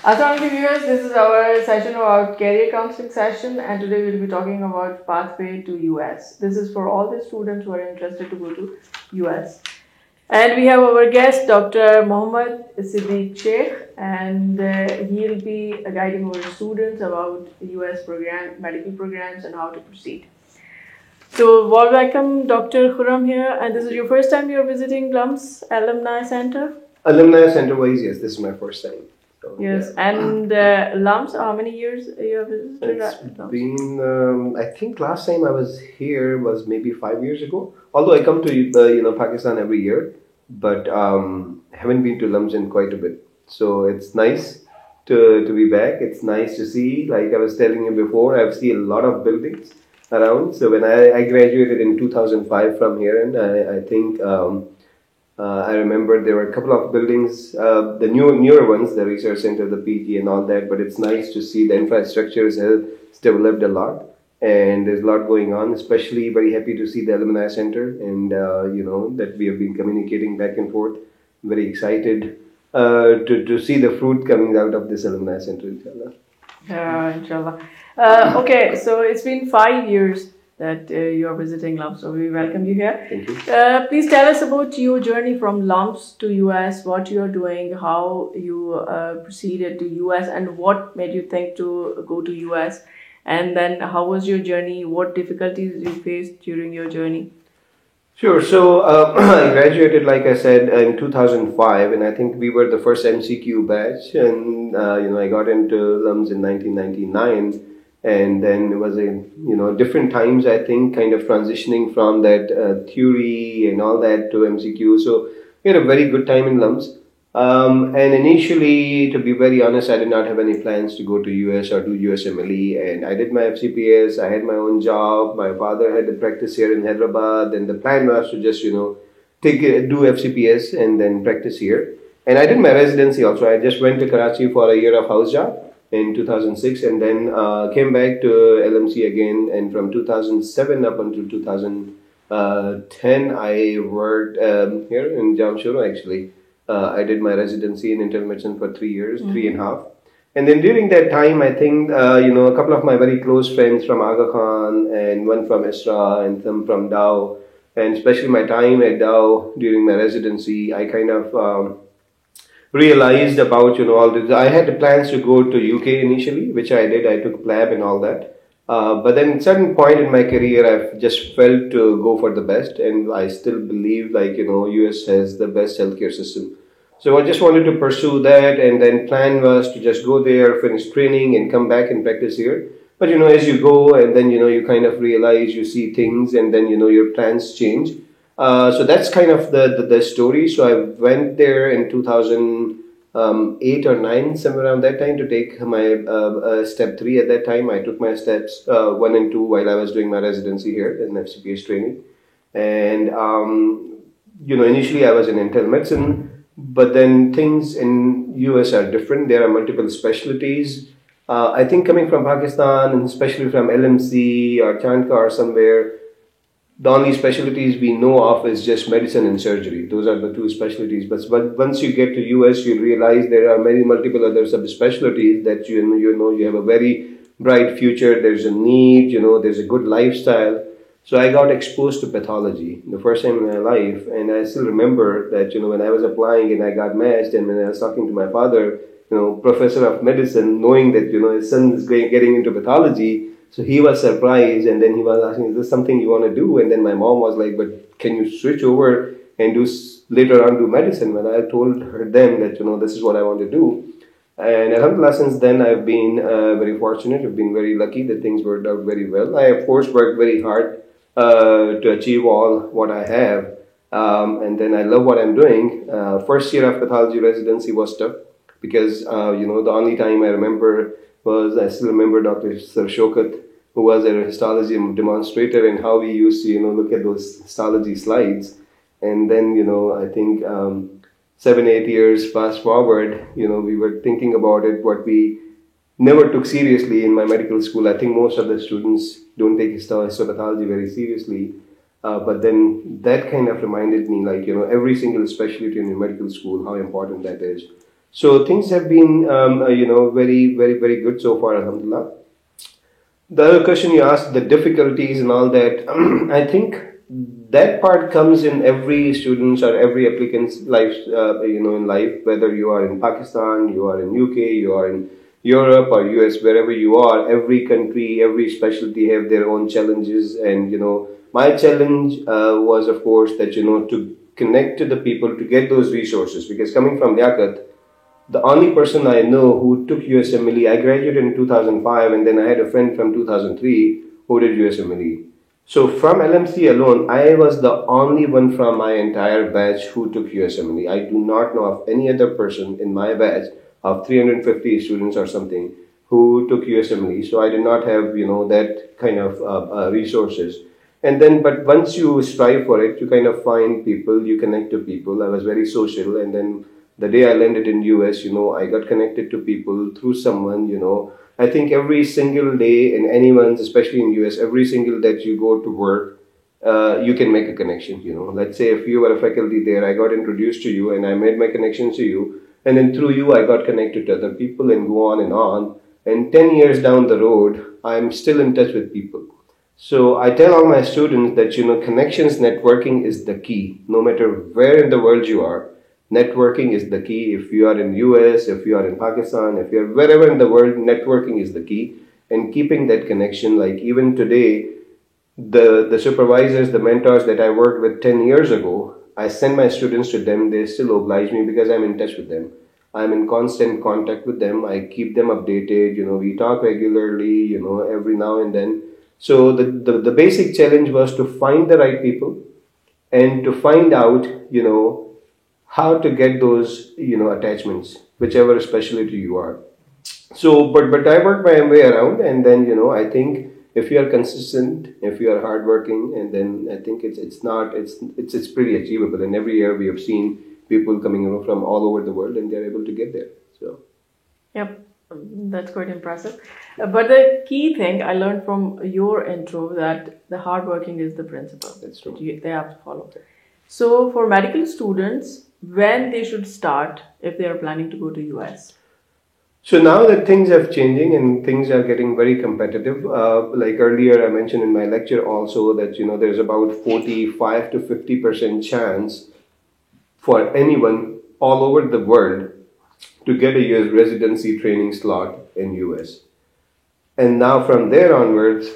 Assalamualaikum viewers, this is our session about career counseling session, and today we'll be talking about pathway to US. This is for all the students who are interested to go to US. And we have our guest Dr. Mohammed Siddiq Sheikh, and he'll be guiding our students about US program, medical programs and how to proceed. So welcome Dr. Khurram here, and this is your first time you're visiting LUMS Alumni Center? Alumni Center-wise, yes, this is my first time. So, Yes, yeah. and LUMS, how many years you have visited? It's been, I think last time I was here was maybe 5 years ago. Although I come to Pakistan every year, but haven't been to LUMS in quite a bit. So it's nice to be back. It's nice to see. Like I was telling you before, I've seen a lot of buildings around. So when I graduated in 2005 from here, and I think. I remember there were a couple of buildings, the newer ones, the research center, the PT and all that, but it's nice to see the infrastructure has developed a lot and there's a lot going on, especially very happy to see the alumni center and, that we have been communicating back and forth. Very excited to see the fruit coming out of this alumni center, inshallah. Inshallah. Okay, so it's been 5 years that you are visiting LUMS, so we welcome you here. Thank you. Please tell us about your journey from LUMS to US, what you are doing, how you proceeded to US, and what made you think to go to US, and then how was your journey, what difficulties you faced during your journey? Sure. So I graduated, like I said, in 2005, and I think we were the first MCQ batch, and I got into LUMS in 1999. And then it was different times, I think, kind of transitioning from that theory and all that to MCQ. So we had a very good time in LUMS. And initially, to be very honest, I did not have any plans to go to US or do USMLE. And I did my FCPS, I had my own job. My father had a practice here in Hyderabad. And the plan was to just, do FCPS and then practice here. And I did my residency also. I just went to Karachi for a year of house job in 2006 and then came back to LMC again, and from 2007 up until 2010 I worked here in Jamshoro actually. I did my residency in internal medicine for 3 years, 3.5. And then during that time, I think, a couple of my very close friends from Aga Khan and one from ISRA and some from Dow, and especially my time at Dow during my residency, I kind of realized about all this. I had plans to go to UK initially, which I did. I took PLAB and all that. But then at a certain point in my career, I've just felt to go for the best, and I still believe US has the best healthcare system. So I just wanted to pursue that, and then plan was to just go there, finish training, and come back and practice here. But as you go, and then you kind of realize, you see things, and then your plans change. So that's kind of the story. So I went there in 2008 or 9, somewhere around that time, to take my step 3 at that time. I took my steps 1 and 2 while I was doing my residency here in FCPS training. And, initially I was in internal medicine, but then things in US are different. There are multiple specialties. I think coming from Pakistan, and especially from LMC or Chandka or somewhere, the only specialties we know of is just medicine and surgery. Those are the 2 specialties. But once you get to US, you realize there are many multiple other subspecialties that you have a very bright future. There's a need, there's a good lifestyle. So I got exposed to pathology the first time in my life, and I still remember that when I was applying and I got matched, and when I was talking to my father, professor of medicine, knowing that his son is getting into pathology. So he was surprised, and then he was asking, is this something you want to do? And then my mom was like, but can you switch over and later on do medicine? When I told them that, this is what I want to do. And alhamdulillah, since then I've been very fortunate. I've been very lucky that things worked out very well. I, of course, worked very hard to achieve all what I have. And then I love what I'm doing. First year of pathology residency was tough because, the only time I remember I still remember Dr. Sir Shokat, who was a histology demonstrator, and how we used to, look at those histology slides. And then, I think 7-8 years fast forward, we were thinking about it, what we never took seriously in my medical school. I think most of the students don't take histopathology very seriously. But then that kind of reminded me, every single specialty in your medical school, how important that is. So things have been, very, very, very good so far, alhamdulillah. The other question you asked, the difficulties and all that, I think that part comes in every student's or every applicant's life, in life, whether you are in Pakistan, you are in UK, you are in Europe or US, wherever you are, every country, every specialty have their own challenges. And, my challenge was, of course, that, to connect to the people to get those resources. Because coming from Liaquat, the only person I know who took USMLE, I graduated in 2005, and then I had a friend from 2003 who did USMLE. So from LMC alone, I was the only one from my entire batch who took USMLE. I do not know of any other person in my batch of 350 students or something who took USMLE. So I did not have, that kind of resources. And then, but once you strive for it, you kind of find people, you connect to people. I was very social, and then the day I landed in US, I got connected to people through someone, I think every single day in anyone's, especially in US, every single day that you go to work, you can make a connection, Let's say if you were a faculty there, I got introduced to you and I made my connections to you. And then through you, I got connected to other people and go on and on. And 10 years down the road, I'm still in touch with people. So I tell all my students that, connections, networking is the key. No matter where in the world you are, networking is the key. If you are in US, if you are in Pakistan, if you are wherever in the world, networking is the key. And keeping that connection, like even today, the supervisors, the mentors that I worked with 10 years ago, I send my students to them. They still oblige me because I'm in touch with them. I'm in constant contact with them. I keep them updated. We talk regularly, every now and then. So the basic challenge was to find the right people and to find out, how to get those, attachments, whichever specialty you are. So, but I work my way around, and then, I think if you are consistent, if you are hardworking, and then I think it's pretty achievable. And every year we have seen people coming from all over the world, and they're able to get there. So, yep, that's quite impressive. But the key thing I learned from your intro that the hardworking is the principle. That's true. They have to follow. So, for medical students, when they should start if they are planning to go to US? So now that things are changing and things are getting very competitive, like earlier I mentioned in my lecture also that, there's about 45 to 50% chance for anyone all over the world to get a US residency training slot in US. And now from there onwards,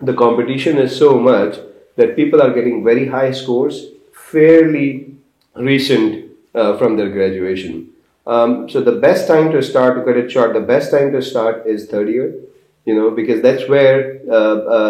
the competition is so much that people are getting very high scores fairly recent from their graduation. So the best time to start, to cut it short, the best time to start is third year, because that's where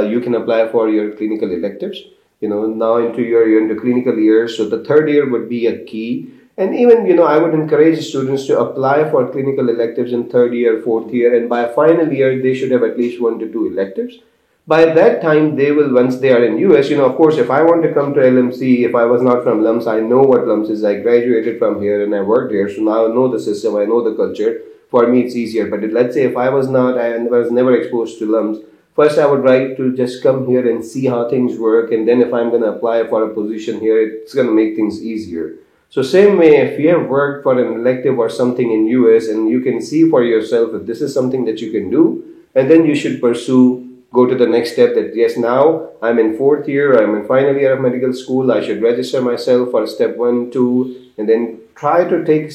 you can apply for your clinical electives. Now you're into clinical years, so the third year would be a key. And even, I would encourage students to apply for clinical electives in third year, fourth year, and by final year, they should have at least 1 to 2 electives. By that time, they will, once they are in US, of course, if I want to come to LMC, if I was not from LUMS, I know what LUMS is. I graduated from here and I worked here, so now I know the system, I know the culture. For me, it's easier. But let's say if I was not, I was never exposed to LUMS, first I would like to just come here and see how things work, and then if I'm going to apply for a position here, it's going to make things easier. So same way, if you have worked for an elective or something in US and you can see for yourself that this is something that you can do, and then you should go to the next step that yes, now I'm in fourth year, I'm in final year of medical school, I should register myself for step 1, 2, and then try to take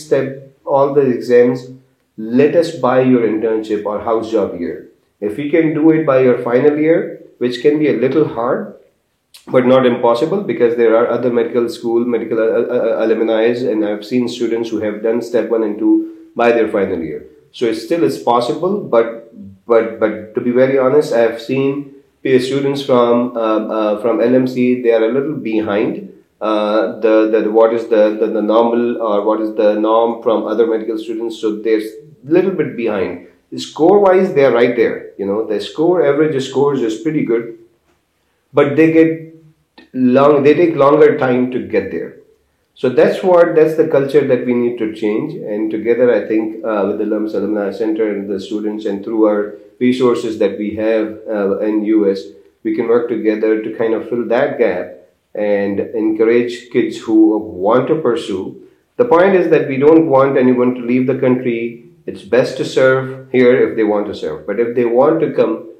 all the exams. Let us buy your internship or house job year. If you can do it by your final year, which can be a little hard, but not impossible, because there are other medical alumni, and I've seen students who have done step 1 and 2 by their final year. So it's possible, but to be very honest, I have seen students from LMC, they are a little behind what is the normal, or what is the norm from other medical students. So they're a little bit behind. Score wise, they are right there. The average scores is pretty good, but they take longer time to get there. So that's the culture that we need to change. And together, I think, with the LUMS Alumni Center and the students, and through our resources that we have in US, we can work together to kind of fill that gap and encourage kids who want to pursue The point is that we don't want anyone to leave the country. It's best to serve here if they want to serve. But if they want to come,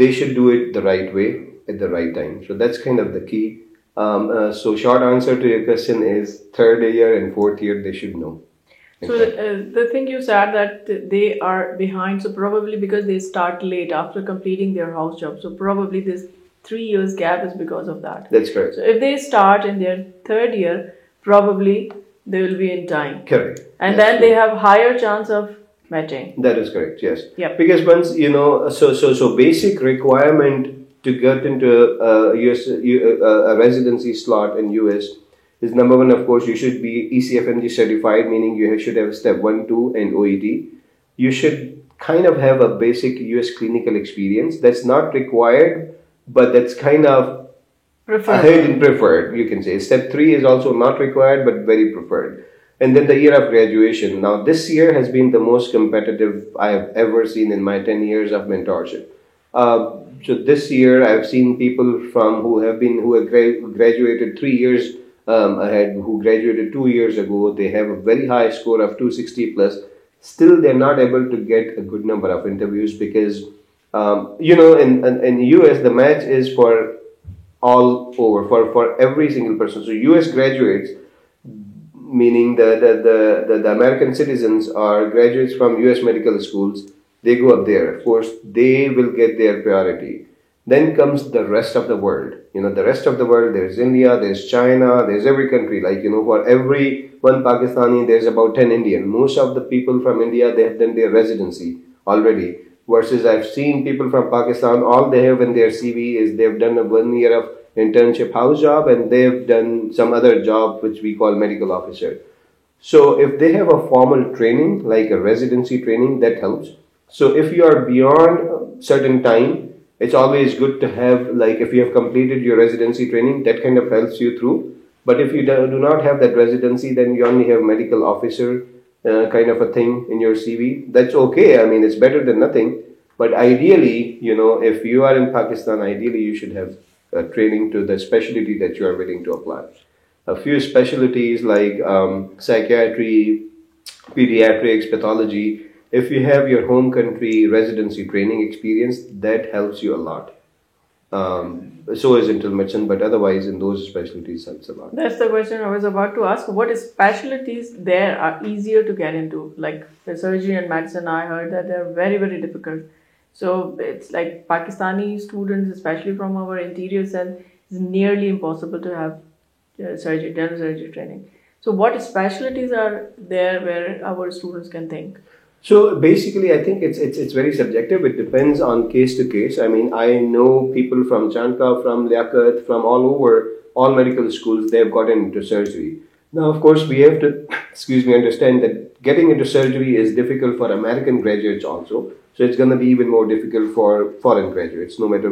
they should do it the right way at the right time. So that's kind of the key. So short answer to your question is third year and fourth year they should know. So the thing you said that they are behind, so probably because they start late after completing their house job. So probably this 3 years gap is because of that. That's correct. So if they start in their third year, probably they will be in time. Correct. And then they have higher chance of matching. That is correct, yes. Yep. Because once, so basic requirement to get into a residency slot in US is number one, of course, you should be ECFMG certified, meaning you should have step 1, 2 and OET. You should kind of have a basic US clinical experience. That's not required, but that's kind of ahead and preferred, you can say. Step 3 is also not required, but very preferred. And then the year of graduation. Now, this year has been the most competitive I have ever seen in my 10 years of mentorship. So this year, I've seen people who have graduated 3 years ahead, who graduated 2 years ago. They have a very high score of 260 plus. Still, they're not able to get a good number of interviews because, in US, the match is for all over, for every single person. So US graduates, meaning the American citizens are graduates from US medical schools, they go up there. Of course, they will get their priority. Then comes the rest of the world. The rest of the world, there's India, there's China, there's every country. For every one Pakistani, there's about 10 Indian. Most of the people from India, they have done their residency already. Versus I've seen people from Pakistan, all they have in their CV is they've done a 1 year of internship house job and they've done some other job which we call medical officer. So if they have a formal training, like a residency training, that helps. So if you are beyond a certain time, it's always good to have, if you have completed your residency training, that kind of helps you through. But if you do not have that residency, then you only have medical officer kind of a thing in your CV. That's okay. I mean, it's better than nothing. But ideally, if you are in Pakistan, ideally you should have training to the specialty that you are willing to apply. A few specialties like psychiatry, pediatrics, pathology. If you have your home country residency training experience, that helps you a lot. So is internal medicine, but otherwise in those specialties helps a lot. That's the question I was about to ask. What specialties there are easier to get into? Like the surgery and medicine, I heard that they're very, very difficult. So it's like Pakistani students, especially from our interior cell, it's nearly impossible to have dental surgery training. So what specialties are there where our students can think? So basically, I think it's very subjective. It depends on case to case. I mean, I know people from Chanka, from Liaquat, from all over, all medical schools, they have gotten into surgery. Now, of course, we have to, understand that getting into surgery is difficult for American graduates also. So it's going to be even more difficult for foreign graduates, no matter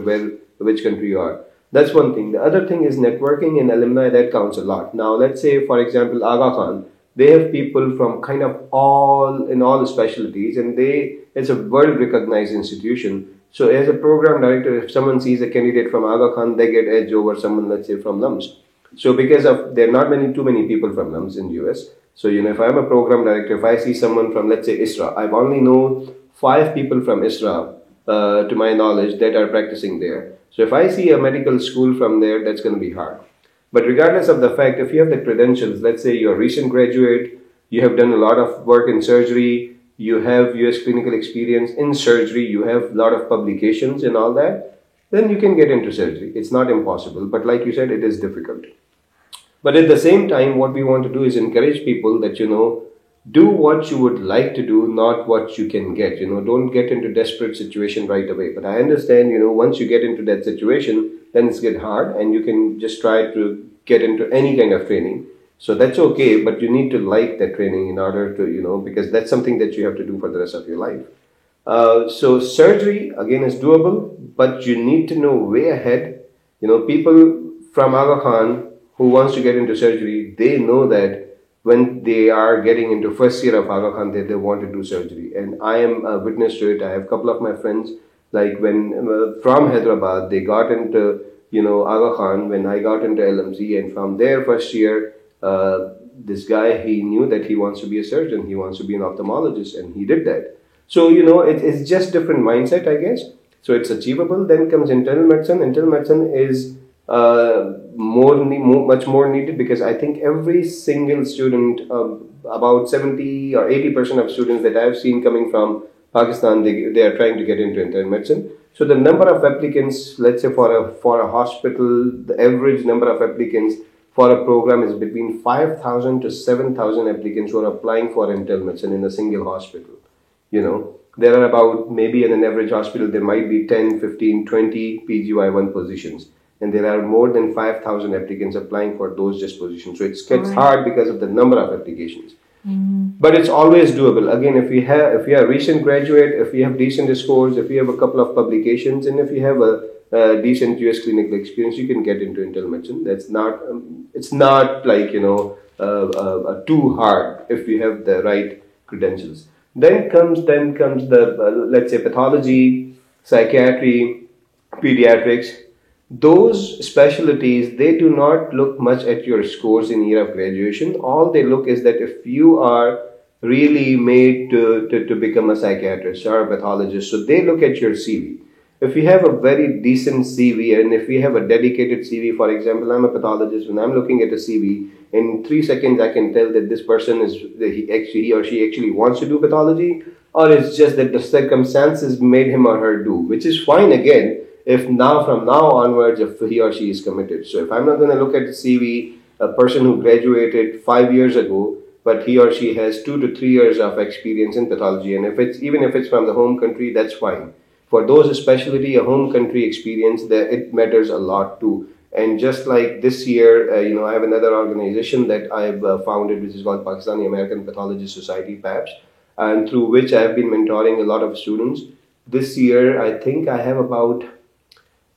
which country you are. That's one thing. The other thing is networking and alumni, that counts a lot. Now, let's say, for example, Aga Khan. They have people from kind of all the specialties, and it's a world-recognized institution. So as a program director, if someone sees a candidate from Aga Khan, they get edge over someone, let's say, from LUMS. So because there are not too many people from LUMS in US. So, if I'm a program director, if I see someone from, let's say, ISRA, I've only known 5 people from ISRA, to my knowledge, that are practicing there. So if I see a medical school from there, that's going to be hard. But regardless of the fact, if you have the credentials, let's say you're a recent graduate, you have done a lot of work in surgery, you have US clinical experience in surgery, you have a lot of publications and all that, then you can get into surgery. It's not impossible, but like you said, it is difficult. But at the same time, what we want to do is encourage people that, do what you would like to do, not what you can get. Don't get into desperate situation right away. But I understand, once you get into that situation, then it's get hard and you can just try to get into any kind of training. So that's okay, but you need to like that training in order to, because that's something that you have to do for the rest of your life. So surgery, again, is doable, but you need to know way ahead. People from Aga Khan who wants to get into surgery, they know that when they are getting into first year of Aga Khan, they want to do surgery. And I am a witness to it. I have a couple of my friends, like when from Hyderabad, they got into, Aga Khan when I got into LMZ, and from their first year, this guy, he knew that he wants to be a surgeon, he wants to be an ophthalmologist, and he did that. So, you know, it's just different mindset, I guess. So it's achievable. Then comes internal medicine. Internal medicine is much more needed, because I think every single student, about 70 or 80% of students that I've seen coming from Pakistan, they are trying to get into internal medicine. So the number of applicants, let's say for a hospital, the average number of applicants for a program is between 5,000 to 7,000 applicants who are applying for internal medicine in a single hospital. You know, there are about, maybe in an average hospital, there might be 10, 15, 20 PGY1 positions. And there are more than 5,000 applicants applying for those just positions. So it gets hard because of the number of applications. But it's always doable. Again, if you are a recent graduate, if you have decent scores, if you have a couple of publications, and if you have a decent US clinical experience, you can get into internal medicine. That's not, it's not like, you know, too hard if you have the right credentials. Then comes the, let's say, pathology, psychiatry, pediatrics. Those specialties, they do not look much at your scores in year of graduation. All they look is that if you are really made to become a psychiatrist or a pathologist, so they look at your CV. If you have a very decent CV, and if you have a dedicated CV, for example, I'm a pathologist, when I'm looking at a CV, in 3 seconds I can tell that this person he or she actually wants to do pathology, or it's just that the circumstances made him or her do, which is fine again, if from now onwards, if he or she is committed. So if I'm not going to look at the CV, a person who graduated 5 years ago, but he or she has 2 to 3 years of experience in pathology, and even if it's from the home country, that's fine. For those specialty, a home country experience, it matters a lot too. And just like this year, you know, I have another organization that I've founded, which is called Pakistani American Pathology Society, PAPS, and through which I have been mentoring a lot of students. This year, I think I have about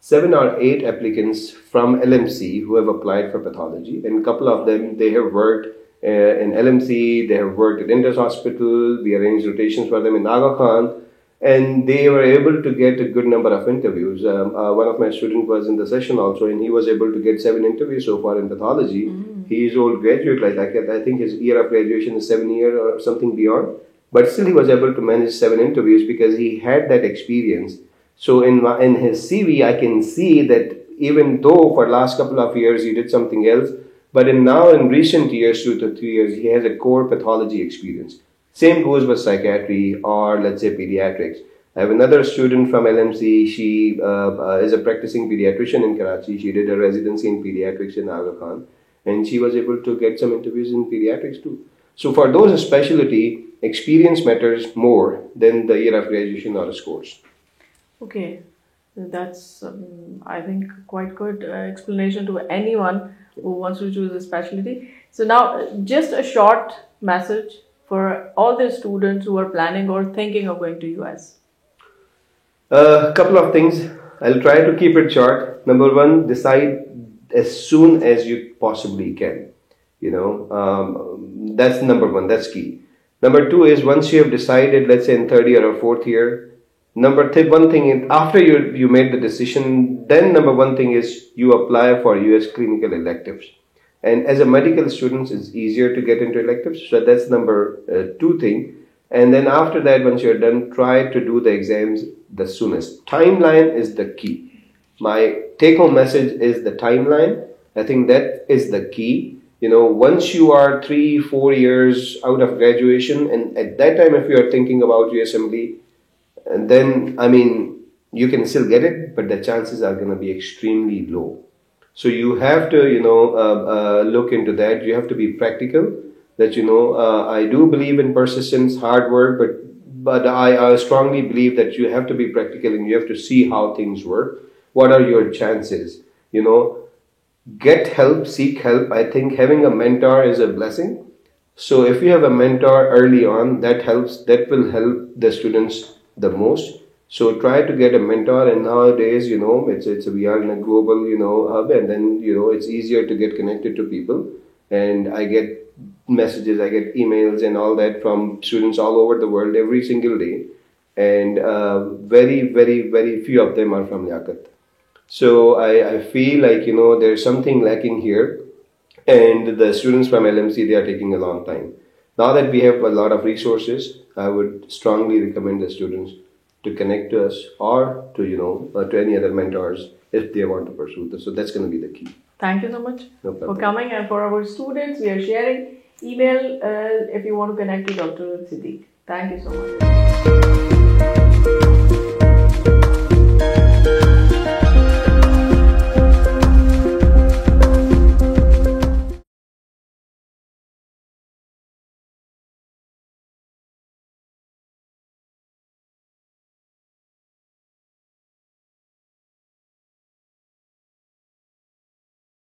7 or 8 applicants from LMC who have applied for pathology, and a couple of them, they have worked in LMC, they have worked at Indus Hospital, we arranged rotations for them in Aga Khan, and they were able to get a good number of interviews. One of my students was in the session also, and he was able to get 7 interviews so far in pathology. He is old graduate, like I think his year of graduation is 7 years or something beyond, but still he was able to manage 7 interviews because he had that experience. So in his CV, I can see that even though for the last couple of years he did something else, but now in recent years, 2 to 3 years, he has a core pathology experience. Same goes with psychiatry or, let's say, pediatrics. I have another student from LMC. She is a practicing pediatrician in Karachi. She did a residency in pediatrics in Aga Khan, and she was able to get some interviews in pediatrics too. So for those specialty, experience matters more than the year of graduation or scores. Okay, that's I think quite good explanation to anyone who wants to choose a specialty. So now, just a short message for all the students who are planning or thinking of going to US. A couple of things. I'll try to keep it short. Number one, decide as soon as you possibly can. You know, that's number one. That's key. Number two is, once you have decided, let's say in third year or fourth year, one thing is, after you made the decision, then number one thing is you apply for US clinical electives. And as a medical student, it's easier to get into electives. So that's number 2 thing. And then after that, once you're done, try to do the exams the soonest. Timeline is the key. My take-home message is the timeline. I think that is the key. You know, once you are 3-4 years out of graduation, and at that time, if you are thinking about USMLE, and then, I mean, you can still get it, but the chances are going to be extremely low. So you have to, you know, look into that. You have to be practical. That, you know, I do believe in persistence, hard work, but I strongly believe that you have to be practical and you have to see how things work. What are your chances? You know, get help, seek help. I think having a mentor is a blessing. So if you have a mentor early on, that helps. That will help the students the most. So try to get a mentor, and nowadays, you know, we are in a global, you know, hub, and then, you know, it's easier to get connected to people. And I get messages, I get emails and all that from students all over the world every single day. And very, very, very few of them are from Liaquat. So I feel like, you know, there's something lacking here. and the students from LMC, they are taking a long time. Now that we have a lot of resources, I would strongly recommend the students to connect to us or to, to any other mentors if they want to pursue this. So that's going to be the key. Thank you so much No for problem. coming, and for our students, we are sharing email if you want to connect with Dr. Siddique. Thank you so much.